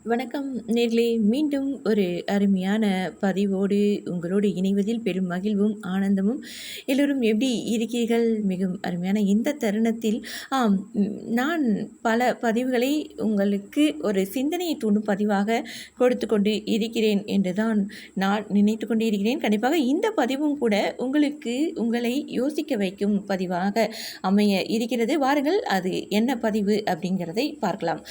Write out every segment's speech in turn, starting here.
வணக்கம் நேர்களே, மீண்டும் ஒரு அருமையான பதிவோடு உங்களோடு இணைவதில் பெரும் மகிழ்வும் ஆனந்தமும். எல்லோரும் எப்படி இருக்கிறீர்கள்? மிகவும் அருமையான இந்த தருணத்தில் நான் பல பதிவுகளை உங்களுக்கு ஒரு சிந்தனையை தூண்டும் பதிவாக கொடுத்து கொண்டு இருக்கிறேன் என்று தான் நான் நினைத்து கொண்டு இருக்கிறேன். கண்டிப்பாக இந்த பதிவும் கூட உங்களுக்கு உங்களை யோசிக்க வைக்கும் பதிவாக அமைய இருக்கிறது. வாருங்கள், அது என்ன பதிவு அப்படிங்கிறதை பார்க்கலாம்.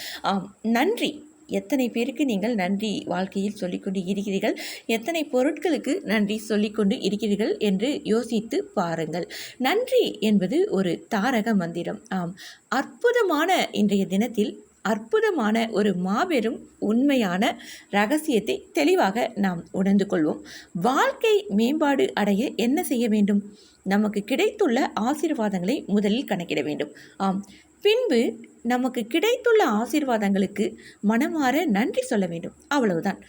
நன்றி. எத்தனை பேருக்கு நீங்கள் நன்றி வாழ்க்கையில் சொல்லிக்கொண்டு இருக்கிறீர்கள்? எத்தனை பொருட்களுக்கு நன்றி சொல்லிக்கொண்டு இருக்கிறீர்கள் என்று யோசித்து பாருங்கள். நன்றி என்பது ஒரு தாரக மந்திரம். அற்புதமான இன்றைய தினத்தில் அற்புதமான ஒரு மாபெரும் உண்மையான ரகசியத்தை தெளிவாக நாம் உணர்ந்து கொள்வோம். வாழ்க்கை மேம்பாடு அடைய என்ன செய்ய வேண்டும்? நமக்கு கிடைத்துள்ள ஆசீர்வாதங்களை முதலில் கணக்கிட வேண்டும். பின்பு நமக்கு கிடைத்துள்ள ஆசீர்வாதங்களுக்கு மனமாற நன்றி சொல்ல வேண்டும். அவ்வளவுதான்.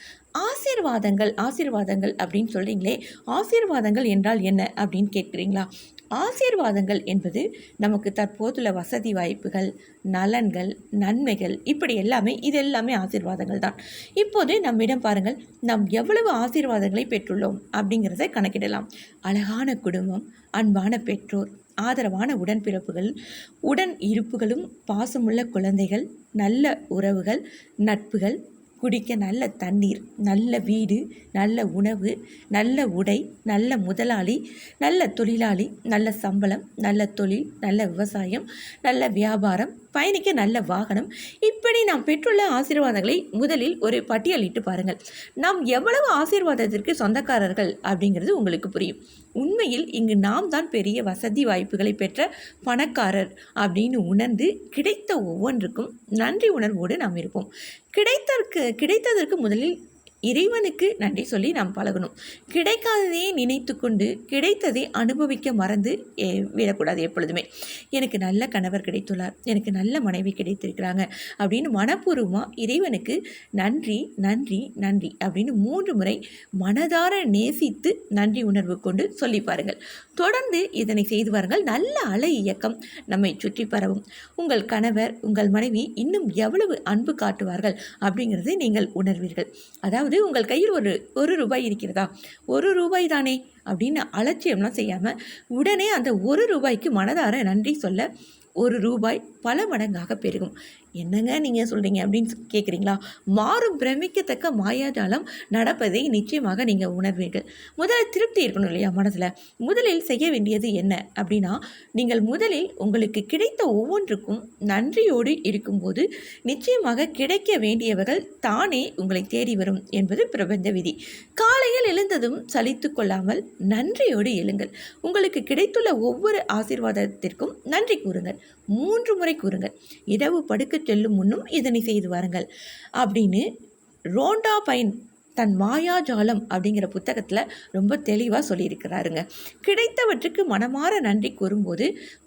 ஆசீர்வாதங்கள் அப்படின்னு சொல்கிறீங்களே, ஆசீர்வாதங்கள் என்றால் என்ன அப்படின்னு கேட்குறீங்களா? ஆசீர்வாதங்கள் என்பது நமக்கு தற்போதுள்ள வசதி வாய்ப்புகள், நலன்கள், நன்மைகள், இப்படி எல்லாமே ஆசீர்வாதங்கள் தான். இப்போது நம்மிடம் பாருங்கள், நாம் எவ்வளவு ஆசீர்வாதங்களை பெற்றுள்ளோம் அப்படிங்கிறத கணக்கிடலாம். அழகான குடும்பம், அன்பான பெற்றோர், ஆதரவான உடன்பிறப்புகள், உடன் இருப்புகளும், பாசமுள்ள குழந்தைகள், நல்ல உறவுகள், நட்புகள், குடிக்க நல்ல தண்ணீர், நல்ல வீடு, நல்ல உணவு, நல்ல உடை, நல்ல முதலாளி, நல்ல தொழிலாளி, நல்ல சம்பளம், நல்ல தொழில், நல்ல விவசாயம், நல்ல வியாபாரம், பயணிக்க நல்ல வாகனம், இப்படி நாம் பெற்றுள்ள ஆசீர்வாதங்களை முதலில் ஒரு பட்டியலிட்டு பாருங்கள். நாம் எவ்வளவு ஆசீர்வாதத்திற்கு சொந்தக்காரர்கள் அப்படிங்கிறது உங்களுக்கு புரியும். உண்மையில் இங்கு நாம் தான் பெரிய வசதி வாய்ப்புகளை பெற்ற பணக்காரர் அப்படின்னு உணர்ந்து கிடைத்த ஒவ்வொன்றுக்கும் நன்றி உணர்வோடு நாம் இருப்போம். கிடைத்ததற்கு முதலில் இறைவனுக்கு நன்றி சொல்லி நாம் பழகணும். கிடைக்காததையே நினைத்து கொண்டு கிடைத்ததை அனுபவிக்க மறந்து விடக்கூடாது. எப்பொழுதுமே எனக்கு நல்ல கணவர் கிடைத்துள்ளார், எனக்கு நல்ல மனைவி கிடைத்திருக்கிறாங்க அப்படின்னு மனப்பூர்வமாக இறைவனுக்கு நன்றி நன்றி நன்றி அப்படின்னு 3 முறை மனதார நேசித்து நன்றி உணர்வு கொண்டு சொல்லி பாருங்கள். தொடர்ந்து இதனை செய்து பாருங்கள். நல்ல அலை இயக்கம் நம்மை சுற்றி பரவும். உங்கள் கணவர், உங்கள் மனைவி இன்னும் எவ்வளவு அன்பு காட்டுவார்கள் அப்படிங்கிறதை நீங்கள் உணர்வீர்கள். அதாவது உங்கள் கையில் ஒரு ரூபாய் இருக்கிறதா, ரூபாய் தானே அப்படின்னு அலட்சியம்லாம் செய்யாமல் உடனே அந்த ரூபாய்க்கு மனதார நன்றி சொல்ல ரூபாய் பல மடங்காக பெருகும். என்னங்க நீங்கள் சொல்கிறீங்க அப்படின்னு கேட்குறீங்களா? மாறும் பிரமிக்கத்தக்க மாயாஜாலம் நடப்பதை நிச்சயமாக நீங்கள் உணர்வீர்கள். முதலில் திருப்தி இருக்கணும் இல்லையா மனதில்? முதலில் செய்ய வேண்டியது என்ன அப்படின்னா, நீங்கள் முதலில் உங்களுக்கு கிடைத்த ஒவ்வொன்றுக்கும் நன்றியோடு இருக்கும்போது நிச்சயமாக கிடைக்க வேண்டியவர்கள் தானே உங்களை தேடி வரும் என்பது பிரபஞ்ச விதி. காலையில் எழுந்ததும் சலித்து கொள்ளாமல் நன்றியோடு எழுங்கள். உங்களுக்கு கிடைத்துள்ள ஒவ்வொரு ஆசீர்வாதத்திற்கும் நன்றி கூறுங்கள். 3 முறை கூறுங்கள். இரவு படுக்க செல்லும் முன்னும் இதனை செய்து வாருங்கள் அப்படின்னு ரோண்டா பைன் தன் மாயாஜாலம் அப்படிங்கிற புத்தகத்தில் ரொம்ப தெளிவாக சொல்லியிருக்கிறாருங்க. கிடைத்தவற்றுக்கு மனமாற நன்றி கூறும்போது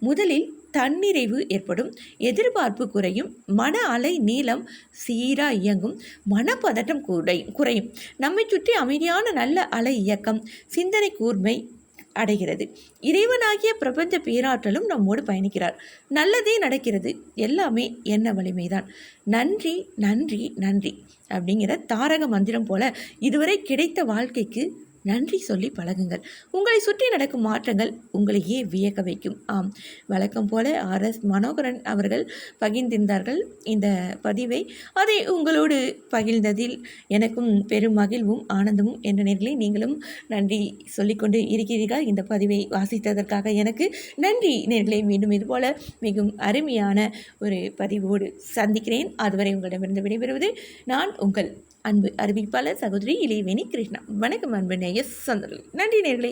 முதலில் தன்னிறைவு ஏற்படும், எதிர்பார்ப்பு குறையும், மன அலை நீளம் சீராக இயங்கும், மனப்பதட்டம் குறையும், நம்மை சுற்றி அமைதியான நல்ல அலை இயக்கம், சிந்தனை கூர்மை அடைகிறது. இறைவனாகிய பிரபஞ்ச பேராற்றலும் நம்மோடு பயணிக்கிறார். நல்லதே நடக்கிறது. எல்லாமே என்ன வலிமைதான். நன்றி நன்றி நன்றி அப்படிங்கிற தாரக மந்திரம் போல இதுவரை கிடைத்த வாழ்க்கைக்கு நன்றி சொல்லி பழகுங்கள். உங்களை சுற்றி நடக்கும் மாற்றங்கள் உங்களையே வியக்க வைக்கும். வழக்கம் போல RS மனோகரன் அவர்கள் பகிர்ந்திருந்தார்கள் இந்த பதிவை. அதை உங்களோடு பகிர்ந்ததில் எனக்கும் பெரும் மகிழ்வும் ஆனந்தமும் என்ற நேர்களை நீங்களும் நன்றி சொல்லிக்கொண்டு இருக்கிறீர்கள். இந்த பதிவை வாசித்ததற்காக எனக்கு நன்றி நேர்களை. மீண்டும் இதுபோல் மிகவும் அருமையான ஒரு பதிவோடு சந்திக்கிறேன். அதுவரை உங்களிடமிருந்து விடைபெறுவது நான் உங்கள் அன்பு அறிவிப்பாளர் சகோதரி இளையவேணி கிருஷ்ணா. வணக்கம் அன்பு நேயர் சொந்தங்களே. நன்றி நேயர்களே.